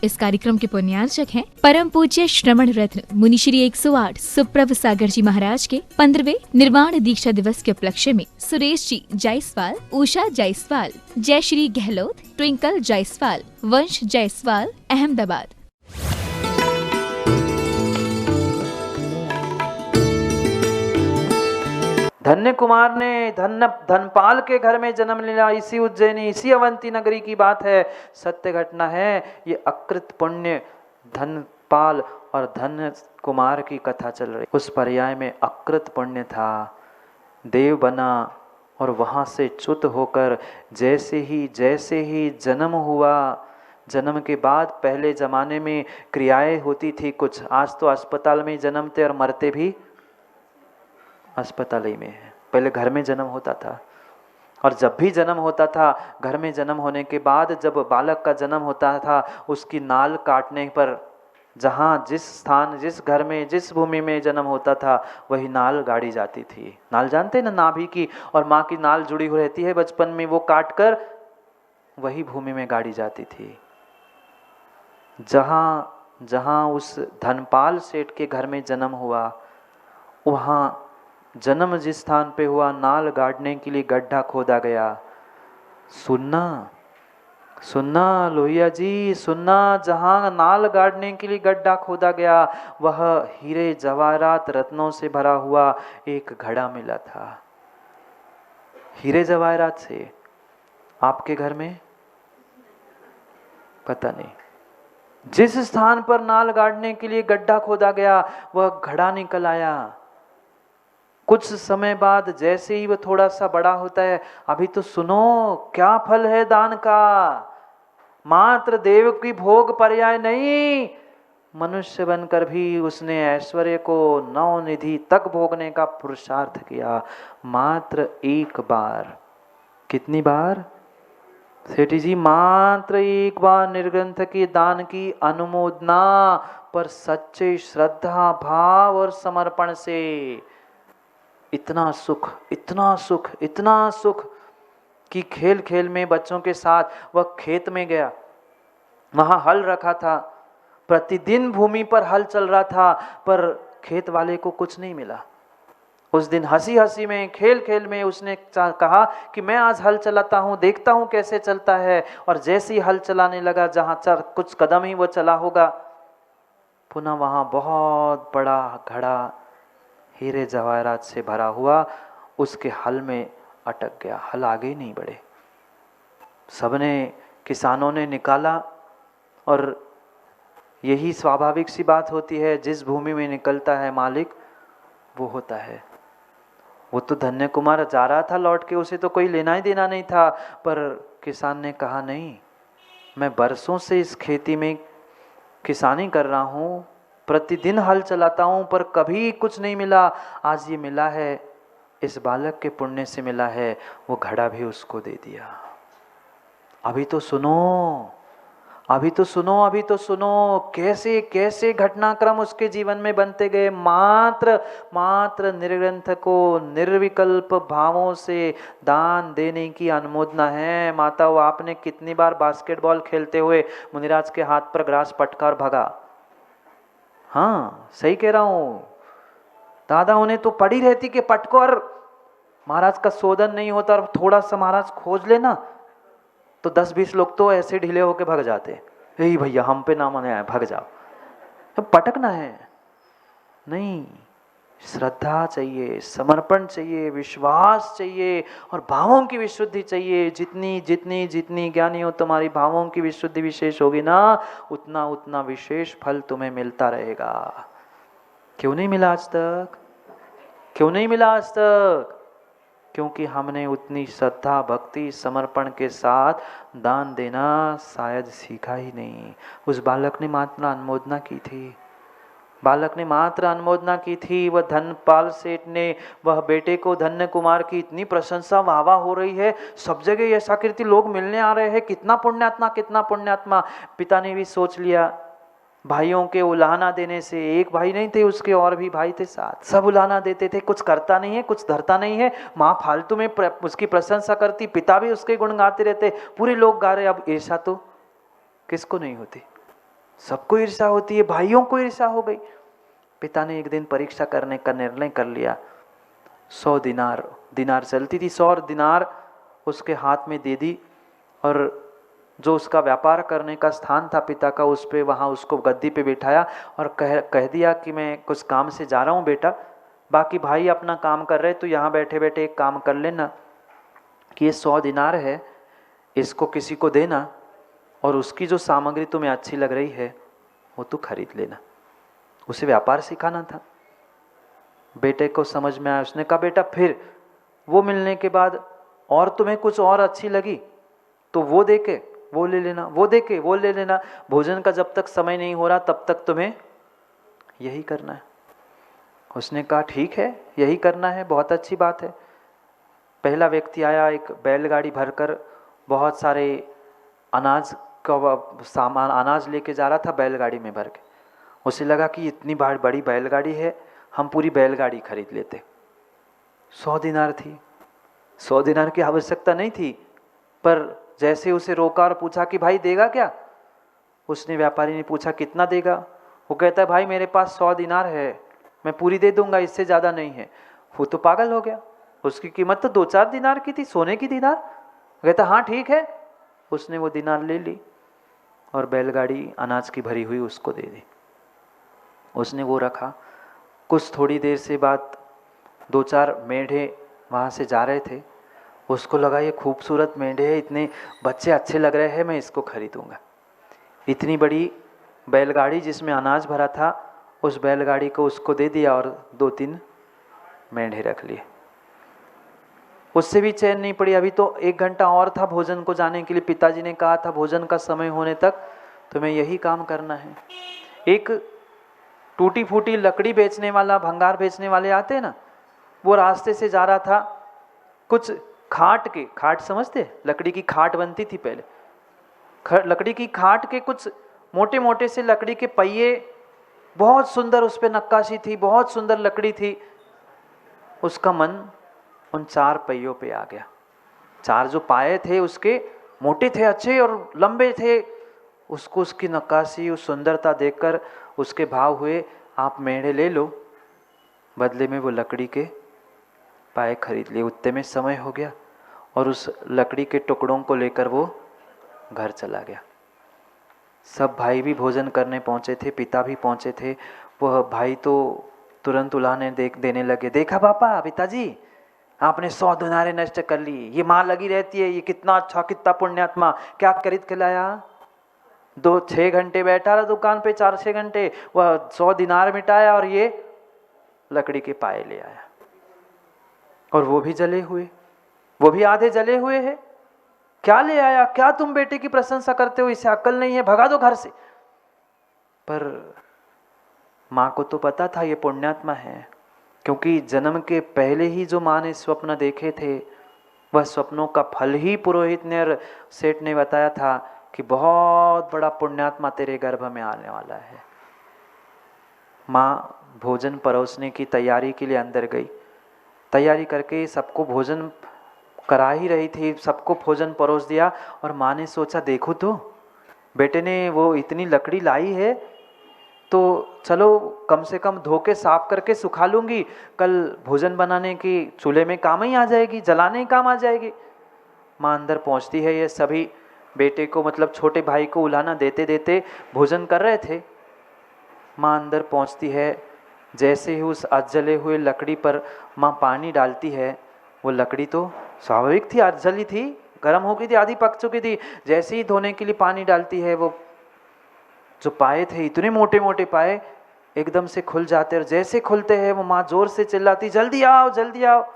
इस कार्यक्रम के पुण्यार्चक हैं परम पूज्य श्रवण रत्न मुनिश्री 108 सुप्रभ सागर जी महाराज के 15वें निर्वाण दीक्षा दिवस के उपलक्ष्य में सुरेश जी जायसवाल, उषा जायसवाल, जयश्री गहलोत, ट्विंकल जायसवाल, वंश जायसवाल, अहमदाबाद। धन्य कुमार ने धनपाल के घर में जन्म लिया। इसी उज्जैनी, इसी अवंती नगरी की बात है, सत्य घटना है। ये अकृत पुण्य धनपाल और धन्य कुमार की कथा चल रही। उस पर्याय में अकृत पुण्य था, देव बना और वहां से च्युत होकर जैसे ही जन्म हुआ, जन्म के बाद पहले जमाने में क्रियाएं होती थी कुछ, आज तो अस्पताल में जन्मते और मरते भी अस्पताल ही में है। पहले घर में जन्म होता था, और जब भी जन्म होता था, घर में जन्म होने के बाद जब बालक का जन्म होता था, उसकी नाल काटने पर जहाँ जिस स्थान, जिस घर में, जिस भूमि में जन्म होता था, वही नाल गाड़ी जाती थी। नाल जानते ना, नाभि की और माँ की नाल जुड़ी हुई रहती है बचपन में, वो काट कर वही भूमि में गाड़ी जाती थी। जहाँ उस धनपाल सेठ के घर में जन्म हुआ, वहाँ जन्म जिस स्थान पे हुआ, नाल गाड़ने के लिए गड्ढा खोदा गया। सुनना लोहिया जी, सुनना, जहां नाल गाड़ने के लिए गड्ढा खोदा गया, वह हीरे जवाहरात रत्नों से भरा हुआ एक घड़ा मिला था। हीरे जवाहरात से आपके घर में पता नहीं। जिस स्थान पर नाल गाड़ने के लिए गड्ढा खोदा गया, वह घड़ा निकल आया। कुछ समय बाद जैसे ही वह थोड़ा सा बड़ा होता है, अभी तो सुनो क्या फल है दान का। मात्र देव की भोग पर्याय नहीं, मनुष्य बनकर भी उसने ऐश्वर्य को नवनिधि तक भोगने का पुरुषार्थ किया। मात्र एक बार। कितनी बार सेठी जी? मात्र एक बार निर्ग्रंथ के दान की अनुमोदना, पर सच्चे श्रद्धा भाव और समर्पण से इतना सुख, इतना सुख, इतना सुख कि खेल खेल में बच्चों के साथ वह खेत में गया। वहां हल रखा था, प्रतिदिन भूमि पर हल चल रहा था, पर खेत वाले को कुछ नहीं मिला। उस दिन हंसी हंसी में, खेल खेल में उसने कहा कि मैं आज हल चलाता हूँ, देखता हूँ कैसे चलता है। और जैसे ही हल चलाने लगा, जहाँ कुछ कदम ही वो चला होगा, पुनः वहां बहुत बड़ा घड़ा हीरे जवाहरात से भरा हुआ उसके हल में अटक गया। हल आगे नहीं बढ़े। सबने, किसानों ने निकाला, और यही स्वाभाविक सी बात होती है, जिस भूमि में निकलता है मालिक वो होता है। वो तो धन्य कुमार जा रहा था लौट के, उसे तो कोई लेना ही देना नहीं था, पर किसान ने कहा नहीं, मैं बरसों से इस खेती में किसानी कर रहा हूँ, प्रतिदिन हल चलाता हूँ, पर कभी कुछ नहीं मिला। आज ये मिला है, इस बालक के पुण्य से मिला है। वो घड़ा भी उसको दे दिया। अभी तो सुनो, अभी तो सुनो, अभी तो सुनो, कैसे कैसे घटनाक्रम उसके जीवन में बनते गए। मात्र निर्ग्रंथ को निर्विकल्प भावों से दान देने की अनुमोदना है। माता, वो आपने कितनी बार बास्केटबॉल खेलते हुए मुनिराज के हाथ पर ग्रास पटका और भगा? हाँ, सही कह रहा हूं। दादा उन्हें तो पड़ी रहती कि पटको, और महाराज का शोधन नहीं होता, और थोड़ा सा महाराज खोज लेना तो 10-20 लोग तो ऐसे ढीले होके भाग जाते। यही भैया हम पे ना मने आए, भाग जाओ। तो पटकना है नहीं, श्रद्धा चाहिए, समर्पण चाहिए, विश्वास चाहिए, और भावों की विशुद्धि चाहिए। जितनी जितनी जितनी ज्ञानी हो तुम्हारी भावों की विशुद्धि विशेष होगी ना, उतना उतना विशेष फल तुम्हें मिलता रहेगा। क्यों नहीं मिला आज तक? क्यों नहीं मिला आज तक? क्योंकि हमने उतनी श्रद्धा, भक्ति, समर्पण के साथ दान देना शायद सीखा ही नहीं। उस बालक ने मात्र अनुमोदना की थी, बालक ने मात्र अनुमोदना की थी। वह धनपाल सेठ ने, वह बेटे को धन्य कुमार की इतनी प्रशंसा, वाहवा हो रही है, सब जगह ऐसा कीर्ति, लोग मिलने आ रहे हैं, कितना पुण्यात्मा, कितना पुण्यात्मा। पिता ने भी सोच लिया, भाइयों के उलाहना देने से, एक भाई नहीं थे उसके, और भी भाई थे साथ, सब उलाहना देते थे, कुछ करता नहीं है, कुछ धरता नहीं है। माँ फालतू में उसकी प्रशंसा करती, पिता भी उसके गुण गाते रहते, पूरे लोग गा रहे। अब ईर्ष्या तो किसको नहीं होती? सबको ईर्ष्या होती है, भाइयों को ईर्ष्या हो गई। पिता ने एक दिन परीक्षा करने का निर्णय कर लिया। 100 दिनार चलती थी, 100 दिनार उसके हाथ में दे दी, और जो उसका व्यापार करने का स्थान था पिता का, उस पे वहाँ उसको गद्दी पे बिठाया और कह दिया कि मैं कुछ काम से जा रहा हूँ बेटा, बाकी भाई अपना काम कर रहे, तो यहाँ बैठे बैठे एक काम कर लेना कि ये 100 दिनार है, इसको किसी को देना, और उसकी जो सामग्री तुम्हें अच्छी लग रही है वो तू खरीद लेना। उसे व्यापार सिखाना था। बेटे को समझ में आया। उसने कहा बेटा फिर वो मिलने के बाद और तुम्हें कुछ और अच्छी लगी तो वो दे के वो ले लेना, वो दे के वो ले लेना। भोजन का जब तक समय नहीं हो रहा तब तक तुम्हें यही करना है। उसने कहा ठीक है, यही करना है, बहुत अच्छी बात है। पहला व्यक्ति आया, एक बैलगाड़ी भरकर बहुत सारे अनाज का सामान, अनाज लेके जा रहा था बैलगाड़ी में भर के। उसे लगा कि इतनी बड़ी बैलगाड़ी है, हम पूरी बैलगाड़ी खरीद लेते। 100 दिनार थी। 100 दिनार की आवश्यकता नहीं थी, पर जैसे उसे रोका और पूछा कि भाई देगा क्या, उसने व्यापारी ने पूछा कितना देगा। वो कहता है भाई मेरे पास 100 दिनार है, मैं पूरी दे दूंगा, इससे ज़्यादा नहीं है। वो तो पागल हो गया, उसकी कीमत तो 2-4 दिनार की थी, सोने की दिनार। कहता हाँ ठीक है। उसने वो दिनार ले ली और बैलगाड़ी अनाज की भरी हुई उसको दे दी। उसने वो रखा। कुछ थोड़ी देर से बाद 2-4 मेंढे वहाँ से जा रहे थे। उसको लगा ये खूबसूरत मेंढे है, इतने बच्चे अच्छे लग रहे हैं, मैं इसको खरीदूंगा। इतनी बड़ी बैलगाड़ी जिसमें अनाज भरा था, उस बैलगाड़ी को उसको दे दिया और 2-3 मेंढे रख लिए। उससे भी चैन नहीं पड़ी। अभी तो 1 घंटा और था भोजन को जाने के लिए। पिताजी ने कहा था भोजन का समय होने तक तुम्हें यही काम करना है। एक टूटी फूटी लकड़ी बेचने वाला, भंगार बेचने वाले आते हैं ना, वो रास्ते से जा रहा था। कुछ खाट समझते, लकड़ी की खाट बनती थी पहले। लकड़ी की खाट के कुछ मोटे मोटे से लकड़ी के पहिए, बहुत सुंदर उस पर नक्काशी थी, बहुत सुंदर लकड़ी थी। उसका मन उन 4 पहियों पे आ गया। 4 जो पाए थे उसके मोटे थे, अच्छे और लंबे थे। उसको उसकी नक्काशी, उस सुंदरता देखकर उसके भाव हुए, आप मेढ़े ले लो। बदले में वो लकड़ी के पाए खरीद लिए। उतने में समय हो गया और उस लकड़ी के टुकड़ों को लेकर वो घर चला गया। सब भाई भी भोजन करने पहुंचे थे, पिता भी पहुंचे थे। वह भाई तो तुरंत उलाहने देने लगे, देखा पापा, पिताजी आपने 100 दिनारें नष्ट कर ली। ये माँ लगी रहती है, ये कितना अच्छा, कितना पुण्यात्मा, क्या खरीद के लाया। 2-6 घंटे बैठा रहा दुकान पे, 4-6 घंटे, वह 100 दिनार मिटाया और ये लकड़ी के पाए ले आया। और वो भी जले हुए, वो भी आधे जले हुए हैं। क्या ले आया, क्या तुम बेटे की प्रशंसा करते हो, इसे अक्ल नहीं है, भगा दो घर से। पर माँ को तो पता था ये पुण्यात्मा है, क्योंकि जन्म के पहले ही जो माँ ने स्वप्न देखे थे, वह स्वप्नों का फल ही पुरोहित ने और सेठ ने बताया था कि बहुत बड़ा पुण्यात्मा तेरे गर्भ में आने वाला है। माँ भोजन परोसने की तैयारी के लिए अंदर गई। तैयारी करके सबको भोजन करा ही रही थी, सबको भोजन परोस दिया। और माँ ने सोचा, देखो तो बेटे ने वो इतनी लकड़ी लाई है, तो चलो कम से कम धो के साफ करके सुखा लूँगी, कल भोजन बनाने की चूल्हे में काम ही आ जाएगी, जलाने ही काम आ जाएगी। माँ अंदर पहुँचती है। ये सभी बेटे को, मतलब छोटे भाई को उलाना देते देते भोजन कर रहे थे। माँ अंदर पहुँचती है। जैसे ही उस अधजले हुए लकड़ी पर माँ पानी डालती है, वो लकड़ी तो स्वाभाविक थी, अधजली थी, गर्म हो गई थी, आधी पक चुकी थी। जैसे ही धोने के लिए पानी डालती है, वो जो पाए थे, इतने मोटे मोटे पाए, एकदम से खुल जाते। और जैसे खुलते हैं वो माँ जोर से चिल्लाती, जल्दी आओ जल्दी आओ।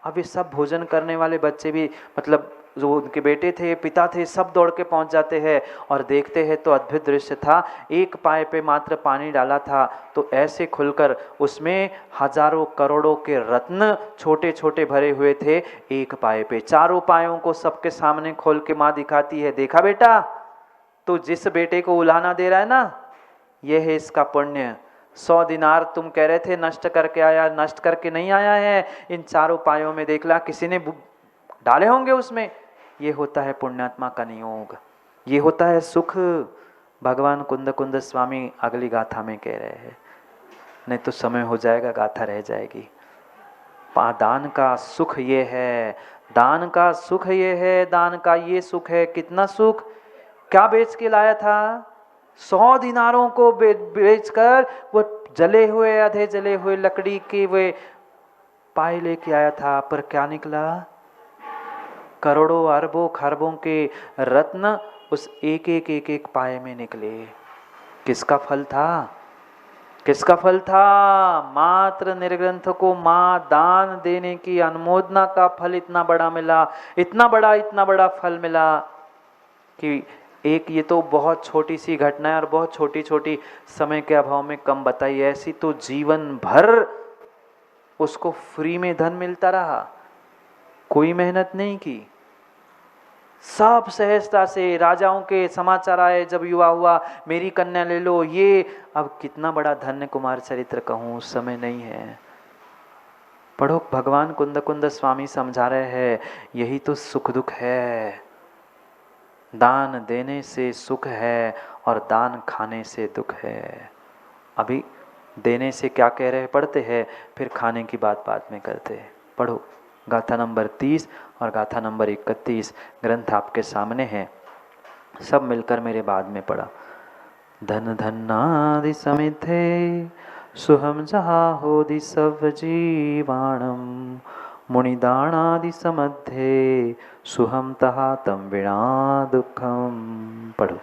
अब ये सब भोजन करने वाले बच्चे भी, मतलब जो उनके बेटे थे, पिता थे, सब दौड़ के पहुंच जाते हैं और देखते हैं तो अद्भुत दृश्य था। एक पाए पे मात्र पानी डाला था तो ऐसे खुलकर उसमें हजारों करोड़ों के रत्न छोटे छोटे भरे हुए थे एक पाए पे। चारों पायों को सबके सामने खोल के माँ दिखाती है, देखा बेटा, तो जिस बेटे को उलाना दे रहा है ना, ये है इसका पुण्य। 100 दिनार तुम कह रहे थे नष्ट करके आया, नष्ट करके नहीं आया है। इन चारों पायों में देख ला, किसी ने डाले होंगे उसमें। ये होता है पुण्यात्मा का नियोग, ये होता है सुख। भगवान कुंद कुंद स्वामी अगली गाथा में कह रहे हैं, नहीं तो समय हो जाएगा, गाथा रह जाएगी। दान का सुख ये है, दान का सुख ये है, दान का ये सुख है। कितना सुख? क्या बेच के लाया था? 100 दिनारों को बेचकर वो जले हुए, आधे जले हुए लकड़ी के वे पाए लेके आया था, पर क्या निकला? करोड़ों अरबों खरबों के रत्न उस एक एक एक एक पाए में निकले। किसका फल था? किसका फल था? मात्र निर्ग्रंथ को मां दान देने की अनुमोदना का फल इतना बड़ा मिला, इतना बड़ा फल मिला कि एक ये तो बहुत छोटी सी घटना है और बहुत छोटी छोटी समय के अभाव में कम बताई, ऐसी तो जीवन भर उसको फ्री में धन मिलता रहा, कोई मेहनत नहीं की। सब सहजता से राजाओं के समाचार आए, जब युवा हुआ मेरी कन्या ले लो, ये अब कितना बड़ा धन्य कुमार चरित्र कहूँ, उस समय नहीं है। पढ़ो, भगवान कुंद कुंद स्वामी समझा रहे हैं, यही तो सुख दुख है। दान देने से सुख है और दान खाने से दुख है। अभी देने से क्या कह रहे हैं पढ़ते हैं, फिर खाने की बात बाद में करते हैं। पढ़ो गाथा नंबर 30 और गाथा नंबर 31, ग्रंथ आपके सामने है, सब मिलकर मेरे बाद में पढ़ा। धन धन्नादि समिधे सुहम जहा होदि सब जीवाणम, मुनिदानादि समध्ये सुहम तहा तम विना दुखम। पढ़ो,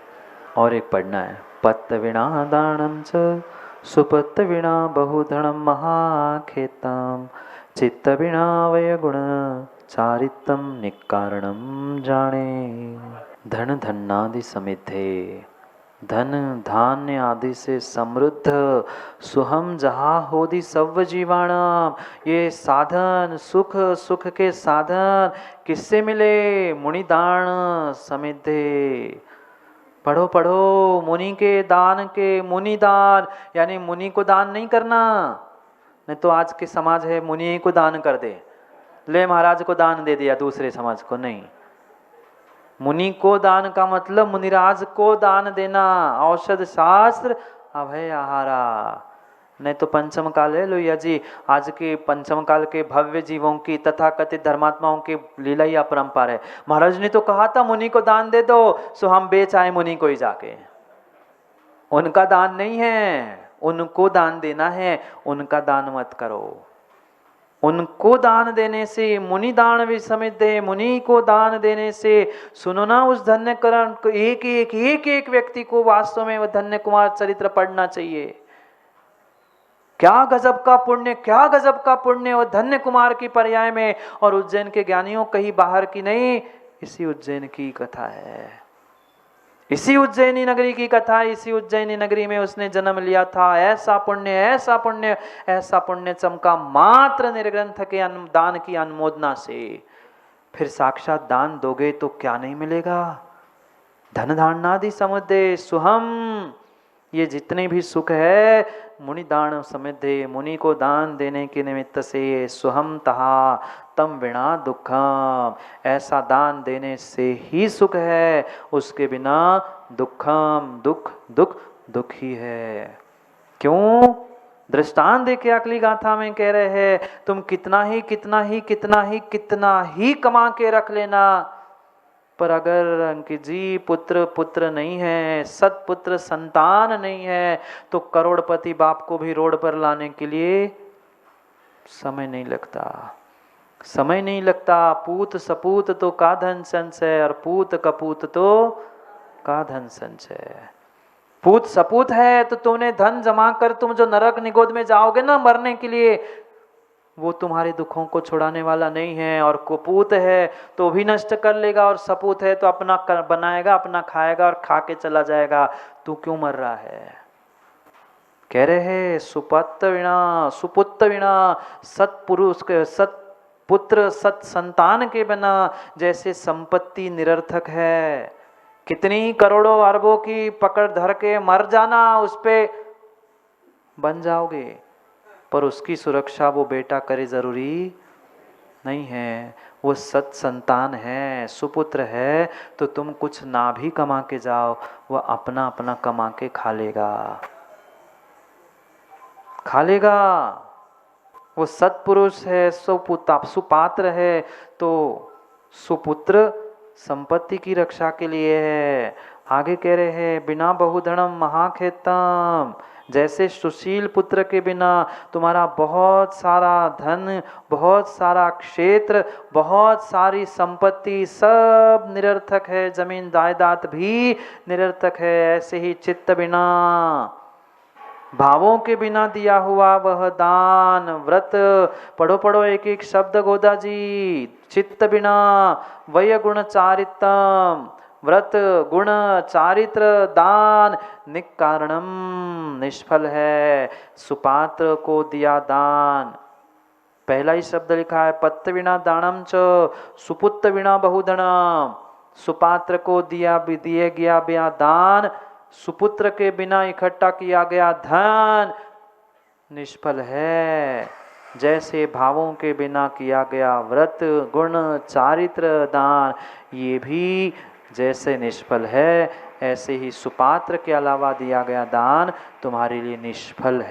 और एक पढ़ना है। पत्त विना दानम च सुपत्त विना बहुधनम महाखेतम, चित्त विना वय गुण चारितम निकारणम जाने। धन धन्नादि समिधे, धन धान्य आदि से समृद्ध, सुहम जहा होदि सब जीवाणम, ये साधन सुख, सुख के साधन किससे मिले? मुनिदान समिधे। पढ़ो पढ़ो, मुनि के दान के, मुनि दान यानी मुनि को दान नहीं करना, नहीं तो आज के समाज है मुनि को दान कर दे, ले महाराज को दान दे दिया, दूसरे समाज को नहीं। मुनि को दान का मतलब मुनिराज को दान देना, औषध शास्त्र अभय आहारा। नहीं तो पंचम काल है लोहिया जी, आज के पंचम काल के भव्य जीवों की तथा कथित धर्मात्माओं की लीला ही अपरंपार है। महाराज ने तो कहा था मुनि को दान दे दो, सो हम बेच आए मुनि को ही जाके। उनका दान नहीं है, उनको दान देना है, उनका दान मत करो। उनको दान देने से, मुनि दान भी समझते, मुनि को दान देने से, सुनो ना उस धन्य करण को, एक व्यक्ति को वास्तव में वह धन्य कुमार चरित्र पढ़ना चाहिए। क्या गजब का पुण्य, क्या गजब का पुण्य और धन्य कुमार की पर्याय में। और उज्जैन के ज्ञानियों कहीं बाहर की नहीं, इसी उज्जैन की कथा है, इसी उज्जैनी नगरी की कथा, इसी उज्जैनी नगरी में उसने जन्म लिया था। ऐसा पुण्य, ऐसा पुण्य, ऐसा पुण्य चमका मात्र निर्ग्रंथ के दान की अनुमोदना से। फिर साक्षात दान दोगे तो क्या नहीं मिलेगा? धन धान्यादि समुदय सुहम, ये जितने भी सुख है मुनि दान समिधे, मुनि को दान देने के निमित्त से, सुहम तहा तम विना दुखम, ऐसा दान देने से ही सुख है, उसके बिना दुखम, दुख दुख दुख ही है। क्यों? दृष्टांत देके अगली गाथा में कह रहे हैं, तुम कितना ही कितना ही कितना ही कितना ही कमा के रख लेना, पर अगर अंकित जी पुत्र पुत्र नहीं है, सत्पुत्र संतान नहीं है, तो करोड़पति बाप को भी रोड पर लाने के लिए समय नहीं लगता, समय नहीं लगता। पूत सपूत तो का धन संचय, और पूत कपूत तो का धन संचय। पूत सपूत है तो तुमने धन जमा कर तुम जो नरक निगोद में जाओगे ना मरने के लिए, वो तुम्हारे दुखों को छुड़ाने वाला नहीं है। और कुपूत है तो भी नष्ट कर लेगा, और सपूत है तो अपना बनाएगा, अपना खाएगा और खा के चला जाएगा। तू क्यों मर रहा है? कह रहे हैं सुपत्त विना, सुपुत्र विना, सत्पुरुष के, सत्पुत्र सत संतान के बिना जैसे संपत्ति निरर्थक है। कितनी करोड़ों अरबों की पकड़ धर के मर जाना, उस पे बन जाओगे, पर उसकी सुरक्षा वो बेटा करे जरूरी नहीं है। वो सत संतान है, सुपुत्र है, तो तुम कुछ ना भी कमा के जाओ, वह अपना अपना कमा के खा लेगा। वो सत्पुरुष है, सुपात्र है, तो सुपुत्र संपत्ति की रक्षा के लिए है। आगे कह रहे हैं बिना बहुधनम महाखेतम, जैसे सुशील पुत्र के बिना तुम्हारा बहुत सारा धन, बहुत सारा क्षेत्र, बहुत सारी संपत्ति सब निरर्थक है, जमीन जायदाद भी निरर्थक है। ऐसे ही चित्त बिना, भावों के बिना दिया हुआ वह दान, व्रत, पढ़ो एक एक शब्द गोदा जी। चित्त बिना वय गुण चारितम, व्रत गुण चारित्र दान निकारणम, निष्फल है। सुपात्र को दिया दान, पहला ही शब्द लिखा है पत्त विना दानम च, सुपुत्र विना बहुधनम। सुपात्र को दिए गया दान, सुपुत्र के बिना इकट्ठा किया गया धन निष्फल है। जैसे भावों के बिना किया गया व्रत गुण चारित्र दान, ये भी जैसे निष्फल है, ऐसे ही सुपात्र के अलावा दिया गया दान तुम्हारे लिए निष्फल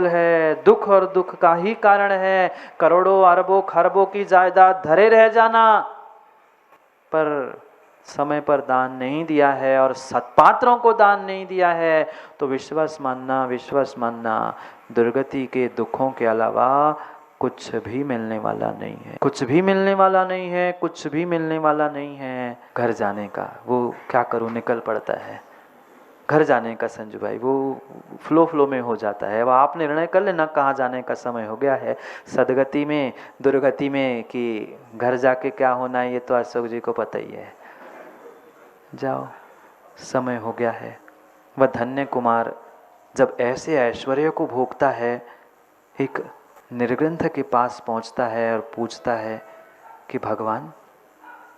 है। दुख और दुख का ही कारण है। करोड़ों अरबों खरबों की जायदाद धरे रह जाना, पर समय पर दान नहीं दिया है और सत्पात्रों को दान नहीं दिया है, तो विश्वास मानना दुर्गति के दुखों के अलावा कुछ भी मिलने वाला नहीं है। घर जाने का वो क्या करूं, निकल पड़ता है घर जाने का संजू भाई, वो फ्लो में हो जाता है। अब आप निर्णय कर लेना कहाँ जाने का समय हो गया है, सदगति में दुर्गति में, कि घर जाके क्या होना है ये तो अशोक जी को पता ही है। जाओ, समय हो गया है। वह धन्य कुमार जब ऐसे ऐश्वर्य को भोगता है, एक निर्ग्रंथ के पास पहुंचता है और पूछता है कि भगवान,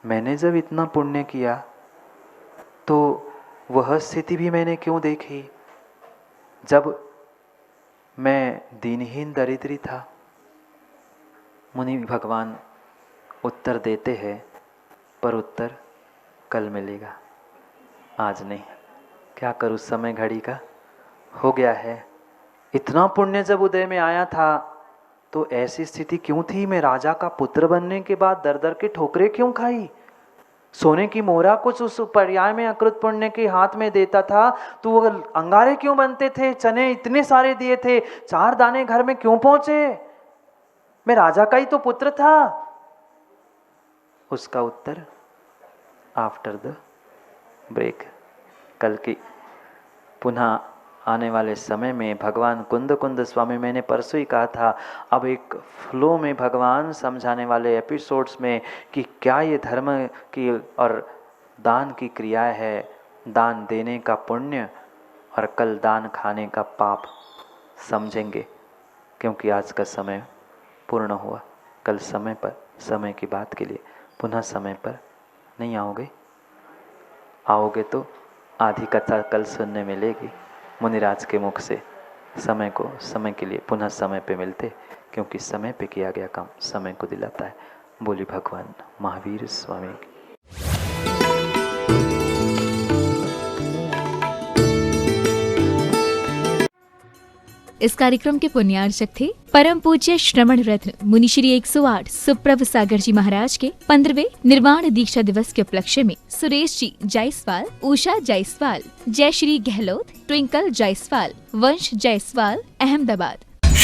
मैंने जब इतना पुण्य किया तो वह स्थिति भी मैंने क्यों देखी जब मैं दीनहीन दरिद्री था। मुनि भगवान उत्तर देते हैं, पर उत्तर कल मिलेगा, आज नहीं। क्या करूँ, समय घड़ी का हो गया है। इतना पुण्य जब उदय में आया था तो ऐसी स्थिति क्यों थी। मैं राजा का पुत्र बनने के बाद दर दर के ठोकरे क्यों खाई। सोने की मोहरा कुछ उस पर्याय में अकृत पुण्य के हाथ में देता था तो वो अंगारे क्यों बनते थे। चने इतने सारे दिए थे, 4 दाने घर में क्यों पहुंचे। मैं राजा का ही तो पुत्र था। उसका उत्तर आफ्टर द ब्रेक, कल की पुनः आने वाले समय में। भगवान कुंद स्वामी, मैंने परसों ही कहा था, अब एक फ्लो में भगवान समझाने वाले एपिसोड्स में कि क्या ये धर्म की और दान की क्रिया है, दान देने का पुण्य और कल दान खाने का पाप समझेंगे, क्योंकि आज का समय पूर्ण हुआ। कल समय पर, समय की बात के लिए पुनः समय पर नहीं आओगे तो आधी कथा कल सुनने मिलेगी मुनिराज के मुख से। समय के लिए पुनः समय पे मिलते, क्योंकि समय पे किया गया काम समय को दिलाता है। बोली भगवान महावीर स्वामी की। इस कार्यक्रम के पुण्यार्चक थे परम पूज्य श्रमण रत्न मुनि श्री 108 सुप्रभ सागर जी महाराज के 15वें निर्वाण दीक्षा दिवस के उपलक्ष्य में सुरेश जी जायसवाल, उषा जायसवाल, जय श्री गहलोत, ट्विंकल जायसवाल, वंश जायसवाल, अहमदाबाद।